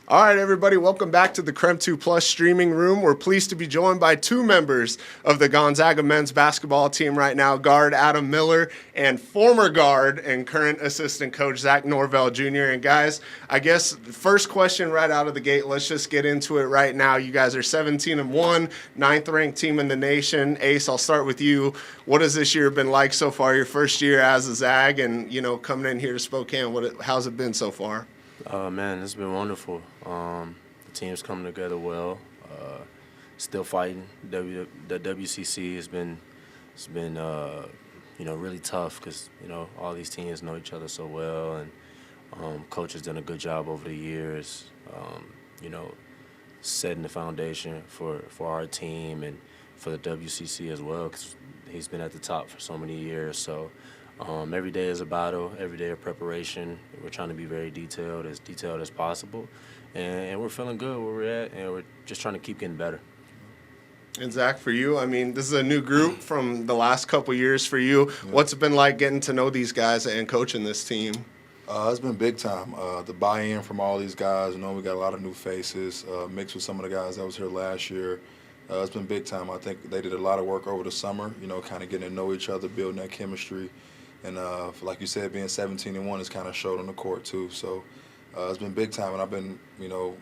All right, everybody, welcome back to the KREM 2 Plus streaming room. We're pleased to be joined by two members of the Gonzaga men's basketball team right now, guard Adam Miller and former guard and current assistant coach Zach Norvell Jr. And guys, I guess first question right out of the gate, let's just get into it right now. You guys are 17-1, ninth-ranked team in the nation. Ace, I'll start with you. What has this year been like so far, your first year as a Zag and, coming in here to Spokane? How's it been so far? Man, it's been wonderful. The team's coming together well. Still fighting. The WCC has been really tough because all these teams know each other so well, and coach has done a good job over the years. Setting the foundation for our team and for the WCC as well, because he's been at the top for so many years. So. Every day is a battle, every day of preparation. We're trying to be very detailed as possible. And we're feeling good where we're at, and we're just trying to keep getting better. And Zach, for you, this is a new group from the last couple years for you. Yeah. What's it been like getting to know these guys and coaching this team? It's been big time. The buy-in from all these guys, we got a lot of new faces, mixed with some of the guys that was here last year. It's been big time. I think they did a lot of work over the summer, kind of getting to know each other, building that chemistry. And like you said, being 17-1 has kind of showed on the court too. So it's been big time, and I've been,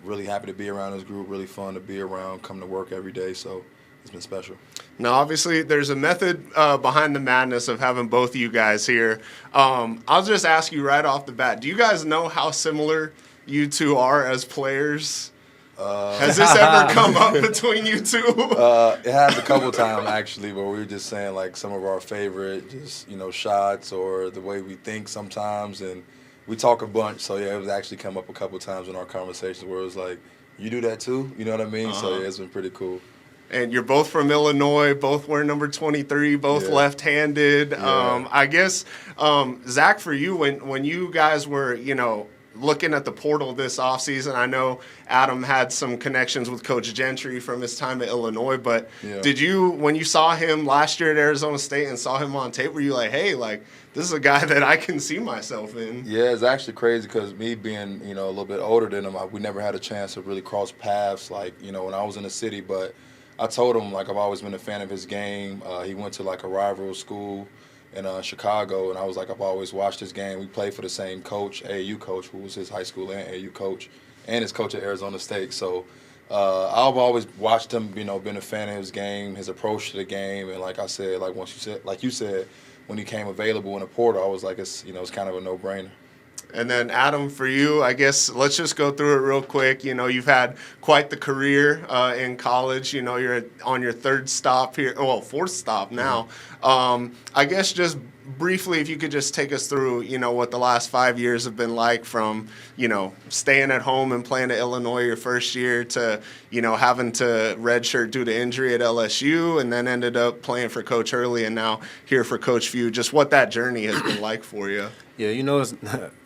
really happy to be around this group. Really fun to be around, come to work every day. So it's been special. Now, obviously, there's a method behind the madness of having both of you guys here. I'll just ask you right off the bat: do you guys know how similar you two are as players? Has this ever come up between you two? It has a couple times, actually, where we were just saying, like, some of our favorite shots or the way we think sometimes. And we talk a bunch. So, yeah, it was actually come up a couple times in our conversations where it was like, you do that too? You know what I mean? Uh-huh. So, yeah, it's been pretty cool. And you're both from Illinois, both wear number 23, both left-handed. Yeah. I guess, Zach, for you, when you guys were, looking at the portal this offseason, I know Adam had some connections with Coach Gentry from his time at Illinois, but did you, when you saw him last year at Arizona State and saw him on tape, were you like, hey, this is a guy that I can see myself in? Yeah, it's actually crazy because me being, a little bit older than him, we never had a chance to really cross paths, when I was in the city, but I told him, I've always been a fan of his game. He went to, a rival school in Chicago, and I was I've always watched his game. We played for the same coach, AAU coach, who was his high school and AAU coach, and his coach at Arizona State. So I've always watched him, been a fan of his game, his approach to the game, and like I said, like you said, when he came available in the portal, I was it's kind of a no-brainer. And then, Adam, for you, I guess let's just go through it real quick. You've had quite the career in college. You're on your third stop here, fourth stop now. Mm-hmm. I guess just briefly, if you could just take us through, what the last 5 years have been like from, staying at home and playing at Illinois your first year to, having to redshirt due to injury at LSU and then ended up playing for Coach Hurley and now here for Coach Few. Just what that journey has been like for you. Yeah, it's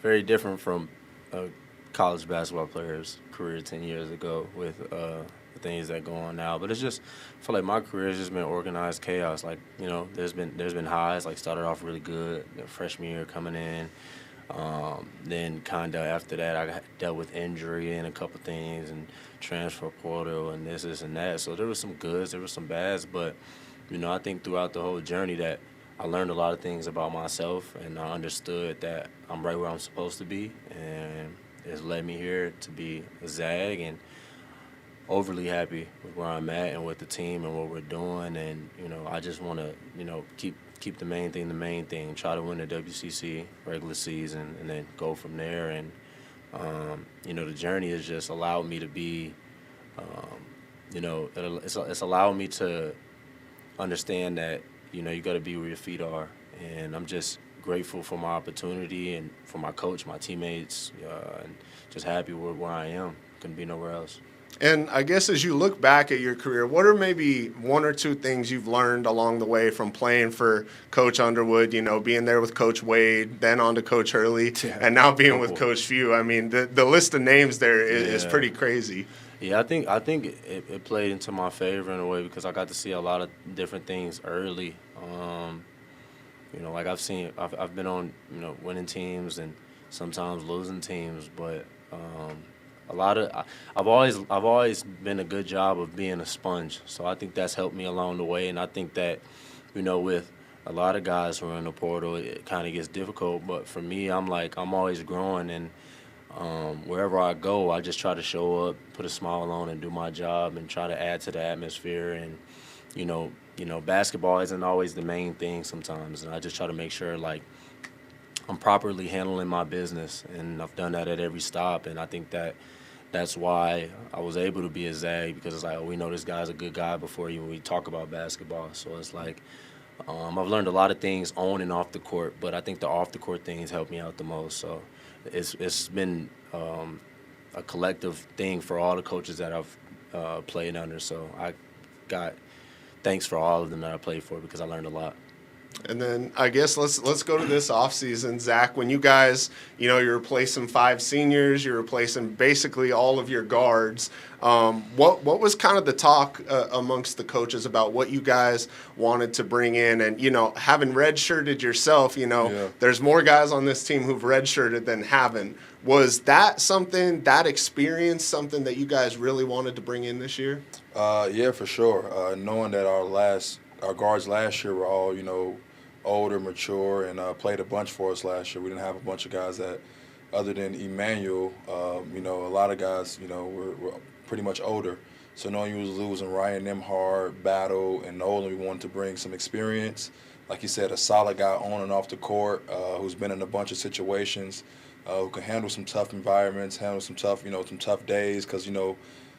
very different from a college basketball player's career 10 years ago with the things that go on now. But it's just, I feel like my career has just been organized chaos. There's been highs. Started off really good, freshman year coming in. Then kind of after that, I dealt with injury and a couple things and transfer portal and this and that. So there was some goods, there was some bads. But, I think throughout the whole journey that I learned a lot of things about myself, and I understood that I'm right where I'm supposed to be, and it's led me here to be a Zag, and overly happy with where I'm at and with the team and what we're doing, and I just want to keep the main thing, try to win the WCC regular season, and then go from there. And the journey has just allowed me to be, it's allowed me to understand that. You got to be where your feet are. And I'm just grateful for my opportunity and for my coach, my teammates, and just happy where I am. Couldn't be nowhere else. And I guess as you look back at your career, what are maybe one or two things you've learned along the way from playing for Coach Underwood, being there with Coach Wade, then on to Coach Hurley, and now being with Coach Few? The list of names there is pretty crazy. Yeah, I think it played into my favor in a way because I got to see a lot of different things early. I've been on winning teams and sometimes losing teams, but I've always been a good job of being a sponge. So I think that's helped me along the way, and I think that, with a lot of guys who are in the portal, it kind of gets difficult. But for me, I'm always growing, and wherever I go, I just try to show up, put a smile on, and do my job, and try to add to the atmosphere. And basketball isn't always the main thing sometimes, and I just try to make sure like I'm properly handling my business, and I've done that at every stop. And I think that's why I was able to be a Zag, because it's like, oh, we know this guy's a good guy before even we talk about basketball. So it's like I've learned a lot of things on and off the court, but I think the off the court things help me out the most. So it's been a collective thing for all the coaches that I've played under. So I got thanks for all of them that I played for, because I learned a lot. And then I guess let's go to this offseason, Zach. When you guys, you're replacing 5 seniors, you're replacing basically all of your guards. What was kind of the talk amongst the coaches about what you guys wanted to bring in? And having redshirted yourself, there's more guys on this team who've redshirted than haven't. Was that experience something that you guys really wanted to bring in this year? Yeah, for sure. Knowing that our guards last year were all, older, mature, and played a bunch for us last year. We didn't have a bunch of guys that, other than Emmanuel, a lot of guys, were pretty much older. So knowing you was losing Ryan Nimhard, Battle, and Nolan, we wanted to bring some experience. Like you said, a solid guy on and off the court, who's been in a bunch of situations, who can handle some tough environments, handle some tough, some tough days, because,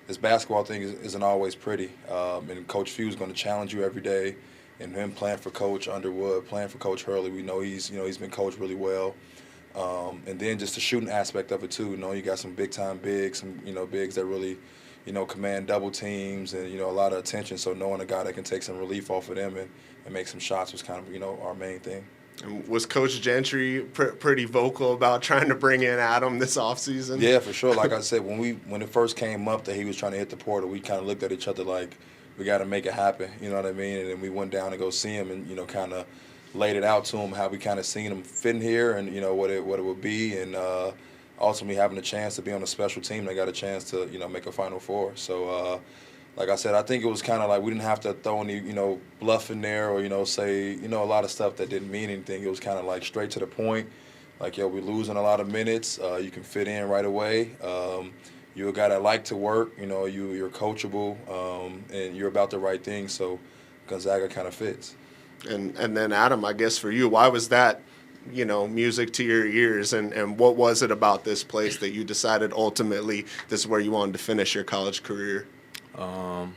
this basketball thing isn't always pretty. And Coach Few's going to challenge you every day. And him playing for Coach Underwood, playing for Coach Hurley, we know he's been coached really well. And then just the shooting aspect of it too. You got some big time bigs, some bigs that really, command double teams and a lot of attention. So knowing a guy that can take some relief off of them and make some shots was kind of our main thing. And was Coach Gentry pretty vocal about trying to bring in Adam this offseason? Yeah, for sure. Like I said, when it first came up that he was trying to hit the portal, we kind of looked at each other like, we got to make it happen, you know what I mean? And then we went down to go see him and, kind of laid it out to him how we kind of seen him fitting here and, what it would be. And ultimately having a chance to be on a special team, they got a chance to, make a Final Four. So, like I said, I think it was kind of like we didn't have to throw any, bluff in there or, say, a lot of stuff that didn't mean anything. It was kind of like straight to the point. Like, we're losing a lot of minutes. You can fit in right away. You're a guy that like to work, you're coachable, and you're about the right thing, so Gonzaga kind of fits. And then, Adam, I guess for you, why was that, music to your ears, and what was it about this place that you decided ultimately this is where you wanted to finish your college career? In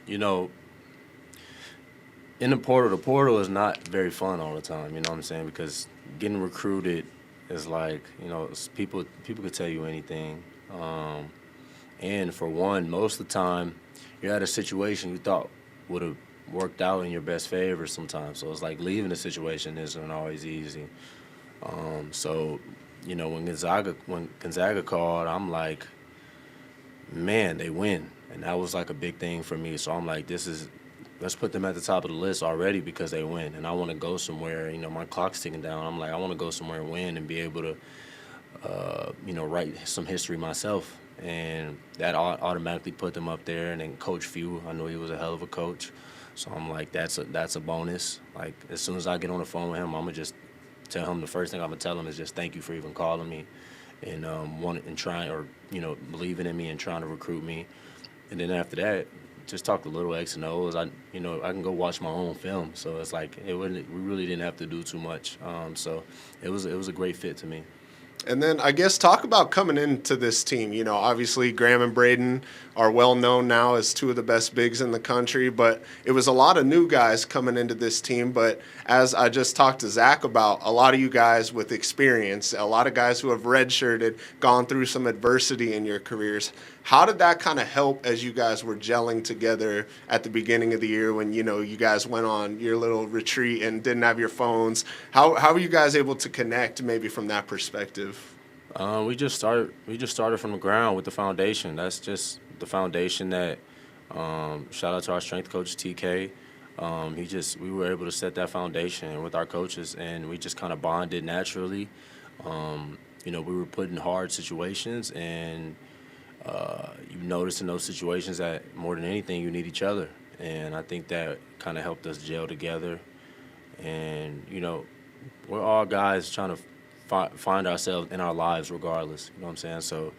the portal is not very fun all the time, you know what I'm saying, because getting recruited is like, people could tell you anything. And for one, most of the time, you're at a situation you thought would have worked out in your best favor sometimes. So it's like leaving a situation isn't always easy. So, when Gonzaga called, I'm like, man, they win. And that was like a big thing for me. So I'm like, let's put them at the top of the list already because they win. And I want to go somewhere, my clock's ticking down. I'm like, I want to go somewhere and win and be able to, write some history myself. And that automatically put them up there. And then Coach Few, I know he was a hell of a coach. So I'm like, that's a bonus. Like, as soon as I get on the phone with him, I'm going to just tell him, the first thing I'm going to tell him is just thank you for even calling me and believing in me and trying to recruit me. And then after that, just talk to little X and O's. I can go watch my own film. So it's like, we really didn't have to do too much. So it was a great fit to me. And then I guess talk about coming into this team. Obviously Graham and Braden are well known now as two of the best bigs in the country, but it was a lot of new guys coming into this team. But as I just talked to Zach about, a lot of you guys with experience, a lot of guys who have redshirted, gone through some adversity in your careers. How did that kind of help as you guys were gelling together at the beginning of the year when, you guys went on your little retreat and didn't have your phones? How were you guys able to connect maybe from that perspective? We just started from the ground with the foundation. That's just the foundation that, shout out to our strength coach, TK. We were able to set that foundation with our coaches, and we just kind of bonded naturally. We were put in hard situations, and noticed in those situations that more than anything, you need each other. And I think that kind of helped us gel together. And, we're all guys trying to find ourselves in our lives regardless. You know what I'm saying? So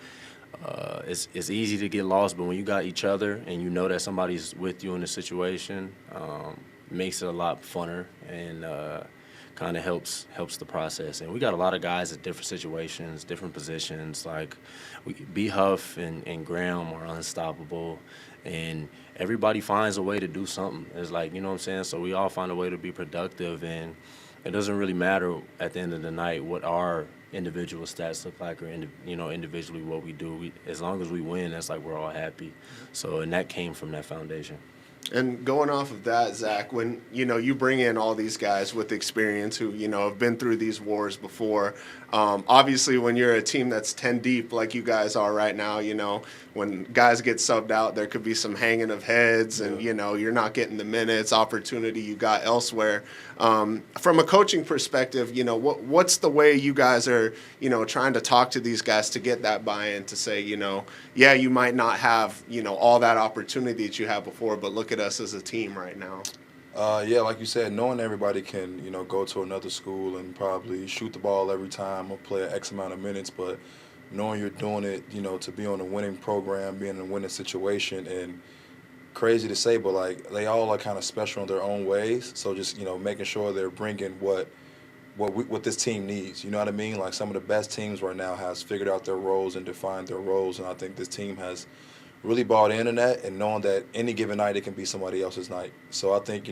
it's easy to get lost, but when you got each other and you know that somebody's with you in the situation, it makes it a lot funner and kind of helps the process. And we got a lot of guys at different situations, different positions. Like B. Huff and Graham are unstoppable, and everybody finds a way to do something. It's like, you know what I'm saying? So we all find a way to be productive, and it doesn't really matter at the end of the night what our individual stats look like or individually what we do. As long as we win, that's like we're all happy. So, and that came from that foundation. And going off of that, Zach, when, you bring in all these guys with experience who, have been through these wars before, obviously when you're a team that's 10 deep like you guys are right now, when guys get subbed out, there could be some hanging of heads and, you're not getting the minutes, opportunity you got elsewhere. From a coaching perspective, what's the way you guys are, trying to talk to these guys to get that buy-in to say, yeah, you might not have, all that opportunity that you had before, but look at us as a team right now. Yeah, like you said, knowing everybody can, go to another school and probably shoot the ball every time or play an X amount of minutes, but knowing you're doing it, to be on a winning program, being in a winning situation, and crazy to say, but like they all are kind of special in their own ways. So just making sure they're bringing what this team needs. You know what I mean? Like some of the best teams right now has figured out their roles and defined their roles, and I think this team has really bought into that and knowing that any given night it can be somebody else's night. So I think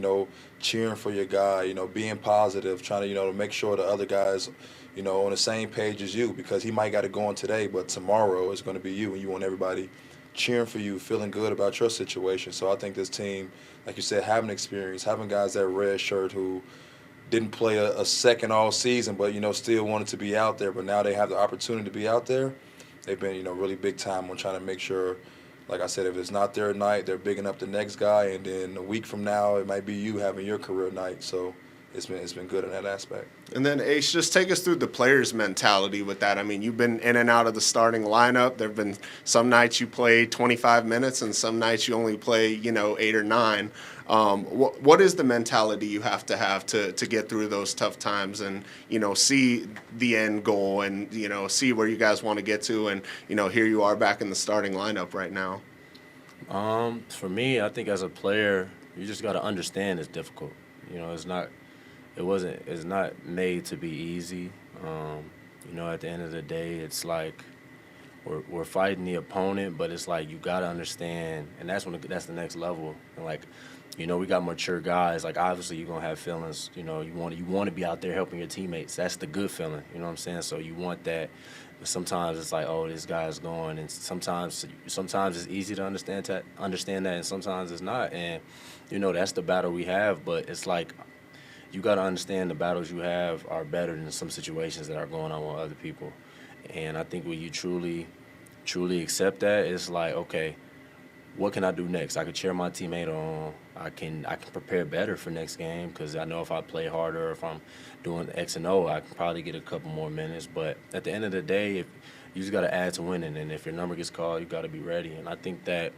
cheering for your guy, being positive, trying to make sure the other guys on the same page as you, because he might got it going today, but tomorrow it's going to be you, and you want everybody cheering for you, feeling good about your situation. So I think this team, like you said, having experience, having guys that red shirt who didn't play a second all season, but still wanted to be out there, but now they have the opportunity to be out there. They've been really big time on trying to make sure, like I said, if it's not their night, they're bigging up the next guy, and then a week from now it might be you having your career night. So it's been good in that aspect. And then, Ace, just take us through the players' mentality with that. I mean, you've been in and out of the starting lineup. There have been some nights you play 25 minutes and some nights you only play, 8 or 9. What is the mentality you have to get through those tough times and, see the end goal and, see where you guys want to get to and, here you are back in the starting lineup right now? For me, I think as a player, you just got to understand it's difficult. It's not made to be easy. At the end of the day, it's like we're fighting the opponent, but it's like you got to understand, and that's the next level. And like, we got mature guys. Like obviously you're gonna have feelings. You want to be out there helping your teammates. That's the good feeling. You know what I'm saying? So you want that. But sometimes it's like, oh, this guy's going, and sometimes it's easy to understand that, and sometimes it's not. And that's the battle we have. But it's like, you got to understand the battles you have are better than some situations that are going on with other people. And I think when you truly accept that, it's like, okay, what can I do next? I can cheer my teammate on. I can prepare better for next game because I know if I play harder, if I'm doing X and O, I can probably get a couple more minutes. But at the end of the day, if you just got to add to winning, and if your number gets called, you got to be ready. And I think that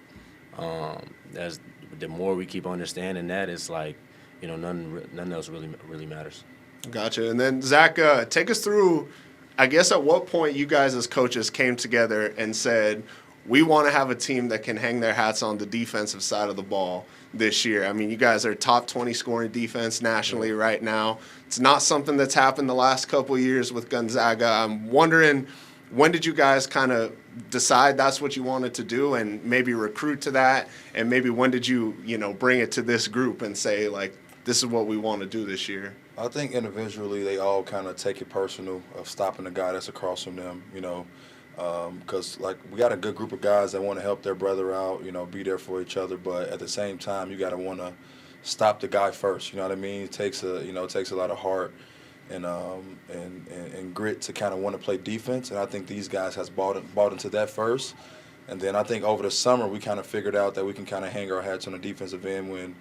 as the more we keep understanding that, it's like, none else really matters. Gotcha. And then, Zach, take us through, I guess, at what point you guys as coaches came together and said, we want to have a team that can hang their hats on the defensive side of the ball this year. I mean, you guys are top 20 scoring defense nationally right now. It's not something that's happened the last couple of years with Gonzaga. I'm wondering, when did you guys kind of decide that's what you wanted to do and maybe recruit to that? And maybe when did you, bring it to this group and say, like, this is what we want to do this year? I think individually they all kind of take it personal of stopping the guy that's across from them, because like we got a good group of guys that want to help their brother out, be there for each other. But at the same time, you got to want to stop the guy first. You know what I mean? It takes a lot of heart and grit to kind of want to play defense. And I think these guys has bought into that first. And then I think over the summer we kind of figured out that we can kind of hang our hats on the defensive end when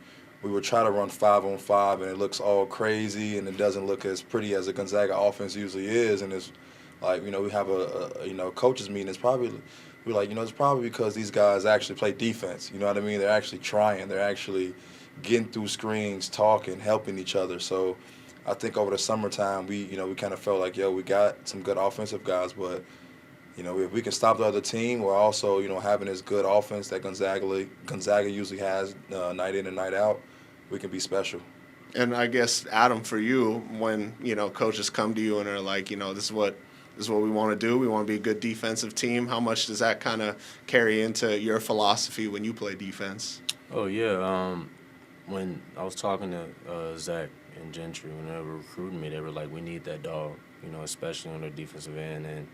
we would try to run 5-on-5 and it looks all crazy and it doesn't look as pretty as a Gonzaga offense usually is. And it's like, we have a coaches meeting. It's probably, we're like, it's probably because these guys actually play defense. You know what I mean? They're actually trying. They're actually getting through screens, talking, helping each other. So I think over the summertime, we kind of felt like, we got some good offensive guys, but if we can stop the other team, we're also, having this good offense that Gonzaga usually has night in and night out, we can be special. And I guess, Adam, for you, when, coaches come to you and are like, this is what we want to do. We want to be a good defensive team. How much does that kind of carry into your philosophy when you play defense? Oh, yeah. When I was talking to Zach and Gentry, when they were recruiting me, they were like, we need that dog, especially on the defensive end. And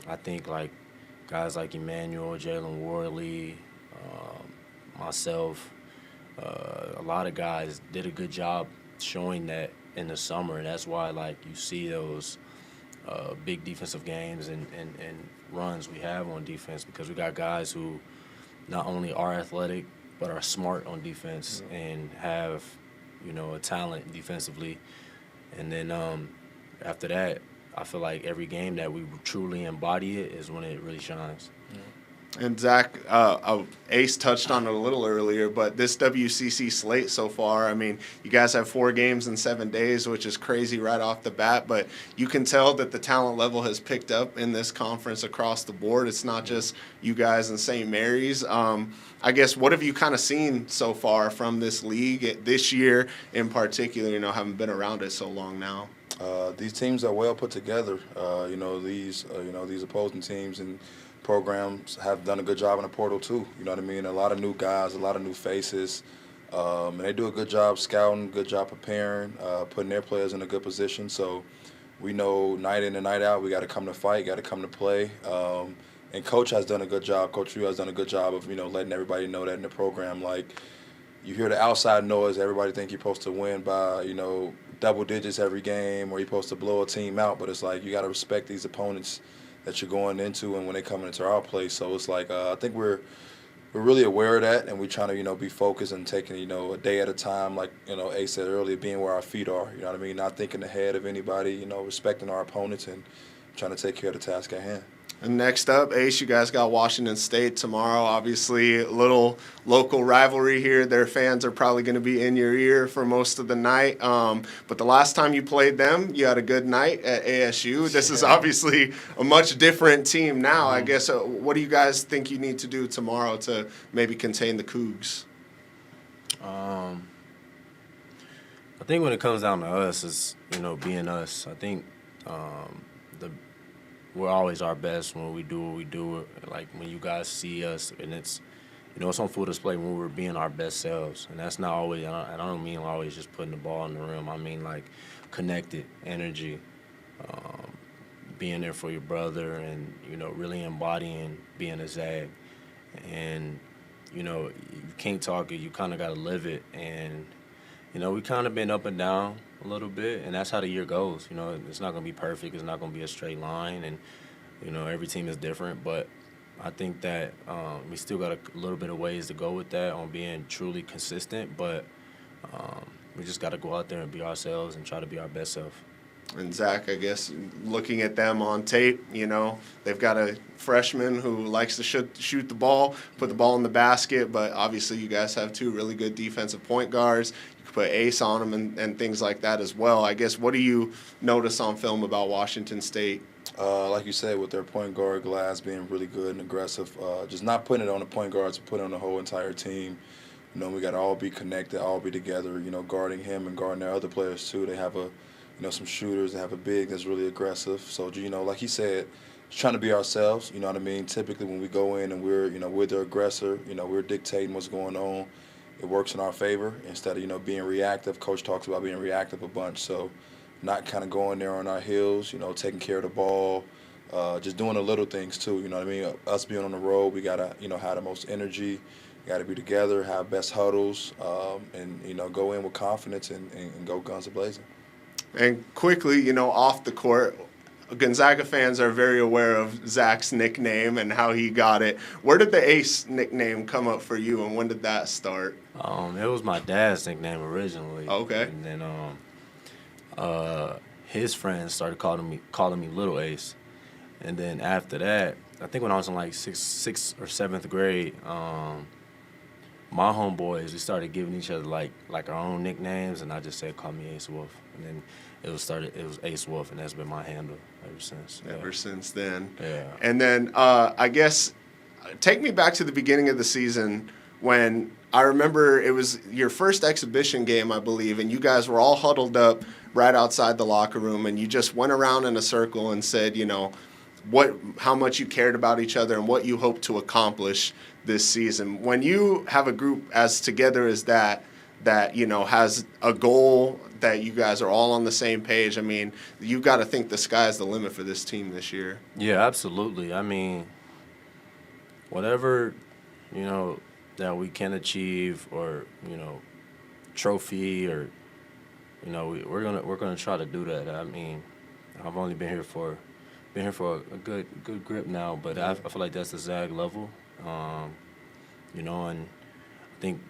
I think, like, guys like Emmanuel, Jalen Worley, myself, a lot of guys did a good job showing that in the summer. And that's why, like, you see those big defensive games and runs we have on defense, because we got guys who not only are athletic but are smart on defense and have, a talent defensively. And then after that, I feel like every game that we truly embody it is when it really shines. And Zach, Ace touched on it a little earlier, but this WCC slate so far, I mean, you guys have 4 games in 7 days, which is crazy right off the bat, but you can tell that the talent level has picked up in this conference across the board. It's not just you guys in St. Mary's. I guess, what have you kind of seen so far from this league this year in particular, having been around it so long now? These teams are well put together. These opposing teams and programs have done a good job in the portal too. You know what I mean? A lot of new guys, a lot of new faces, and they do a good job scouting, good job preparing, putting their players in a good position. So we know night in and night out, we got to come to fight, got to come to play. And Coach has done a good job. Coach Ryu has done a good job of letting everybody know that in the program. Like, you hear the outside noise, everybody think you're supposed to win by double digits every game, or you're supposed to blow a team out. But it's like, you got to respect these opponents that you're going into and when they come into our place. So it's like, I think we're really aware of that, and we're trying to be focused and taking a day at a time, like Ace said earlier, being where our feet are. You know what I mean? Not thinking ahead of anybody. Respecting our opponents and trying to take care of the task at hand. And next up, Ace, you guys got Washington State tomorrow. Obviously, a little local rivalry here. Their fans are probably going to be in your ear for most of the night. But the last time you played them, you had a good night at ASU. This is obviously a much different team now. I guess, what do you guys think you need to do tomorrow to maybe contain the Cougs? I think when it comes down to us, is being us. I think we're always our best when we do what we do. Like, when you guys see us, and it's it's on full display when we're being our best selves. And that's not always, I don't mean always just putting the ball in the rim. I mean, like, connected energy, being there for your brother, and really embodying being a Zag. And you can't talk it, you kind of got to live it. And we kind of been up and down a little bit, and that's how the year goes. It's not going to be perfect. It's not going to be a straight line, and every team is different. But I think that we still got a little bit of ways to go with that on being truly consistent. But we just got to go out there and be ourselves and try to be our best self. And Zach, I guess, looking at them on tape, they've got a freshman who likes to shoot the ball, put the ball in the basket, but obviously you guys have 2 really good defensive point guards. You could put Ace on them and things like that as well. I guess, what do you notice on film about Washington State? Like you said, with their point guard, Glass, being really good and aggressive, just not putting it on the point guards, but putting it on the whole entire team. We got to all be connected, all be together, guarding him and guarding their other players too. They have some shooters. They have a big that's really aggressive. So, like he said, just trying to be ourselves. You know what I mean? Typically, when we go in and we're the aggressor, we're dictating what's going on. It works in our favor instead of, being reactive. Coach talks about being reactive a bunch. So, not kind of going there on our heels, taking care of the ball, just doing the little things too. You know what I mean? Us being on the road, we got to, have the most energy. We got to be together, have best huddles, and, go in with confidence and go guns a-blazing. And quickly, off the court, Gonzaga fans are very aware of Zach's nickname and how he got it. Where did the Ace nickname come up for you, and when did that start? It was my dad's nickname originally. Okay. And then his friends started calling me Little Ace. And then after that, I think when I was in like sixth or seventh grade, my homeboys, we started giving each other like our own nicknames, and I just said, "Call me Ace Wolf," and then it was Ace Wolf, and that's been my handle ever since. Ever since then. Yeah. And then I guess take me back to the beginning of the season when I remember it was your first exhibition game, I believe, and you guys were all huddled up right outside the locker room, and you just went around in a circle and said, how much you cared about each other and what you hoped to accomplish this season. When you have a group as together as that has a goal that you guys are all on the same page, I mean, you got to think the sky's the limit for this team this year. Yeah, absolutely. I mean, whatever, that we can achieve or, trophy or, we're gonna try to do that. I mean, I've only been here for a good grip now, but I feel like that's the Zag level, and I think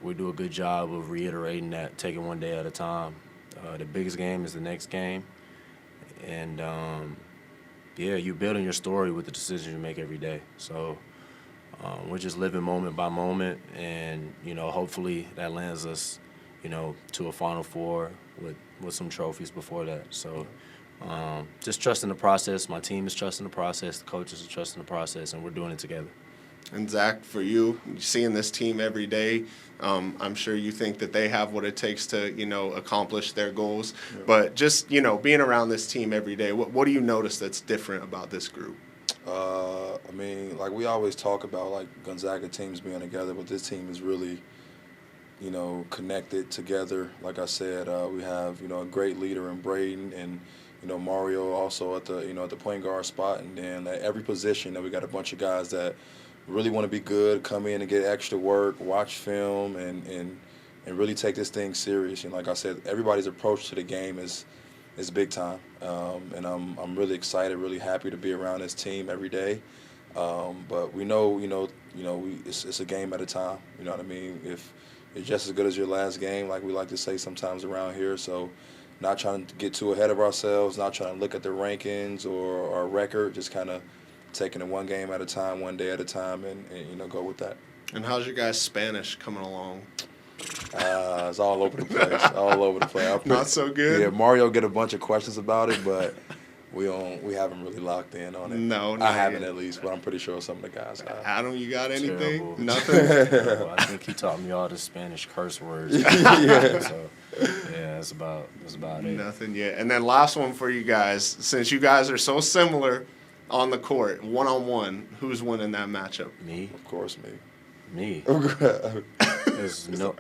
we do a good job of reiterating that, taking one day at a time. The biggest game is the next game, and you're building your story with the decisions you make every day. So we're just living moment by moment, and hopefully that lands us, to a Final Four with some trophies before that. So. Just trusting the process. My team is trusting the process. The coaches are trusting the process, and we're doing it together. And Zach, for you, seeing this team every day, I'm sure you think that they have what it takes to, accomplish their goals. Yeah. But just, being around this team every day, what do you notice that's different about this group? I mean, like we always talk about, like Gonzaga teams being together, but this team is really, connected together. Like I said, we have, a great leader in Braden and, Mario also at the at the point guard spot, and then at every position, we got a bunch of guys that really want to be good, come in and get extra work, watch film, and really take this thing serious. And like I said, everybody's approach to the game is big time, and I'm really excited, really happy to be around this team every day. But we know, it's a game at a time. You know what I mean? If it's just as good as your last game, like we like to say sometimes around here, so. Not trying to get too ahead of ourselves, not trying to look at the rankings or our record, just kind of taking it one game at a time, one day at a time, and go with that. And how's your guys' Spanish coming along? It's all over the place, all over the place. Not so good? Yeah, Mario get a bunch of questions about it, but we haven't really locked in on it. No, I haven't at least, but I'm pretty sure some of the guys have. Adam, you got anything? Terrible. Nothing? Terrible. I think he taught me all the Spanish curse words. Yeah. So, yeah, that's about it. Nothing yet. And then last one for you guys. Since you guys are so similar on the court, one-on-one, who's winning that matchup? Me. Of course, me. Me. There's no.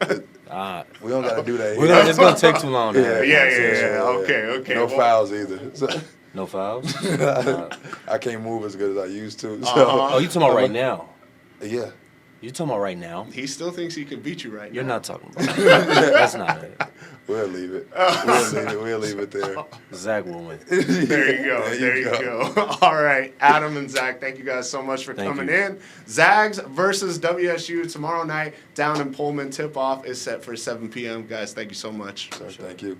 We don't got to do that. It's gonna take too long. Yeah. Okay. No fouls either. No fouls? I can't move as good as I used to. So. Oh, you talking about right now? Yeah. You talking about right now? He still thinks he can beat you right now. You're not talking about that. That's not it. We'll leave it. We'll leave it there. Zach will win. There you go. There you go. All right. Adam and Zach, thank you guys so much for coming in. Zags versus WSU tomorrow night down in Pullman. Tip-off is set for 7 p.m. Guys, thank you so much. Sir, thank you.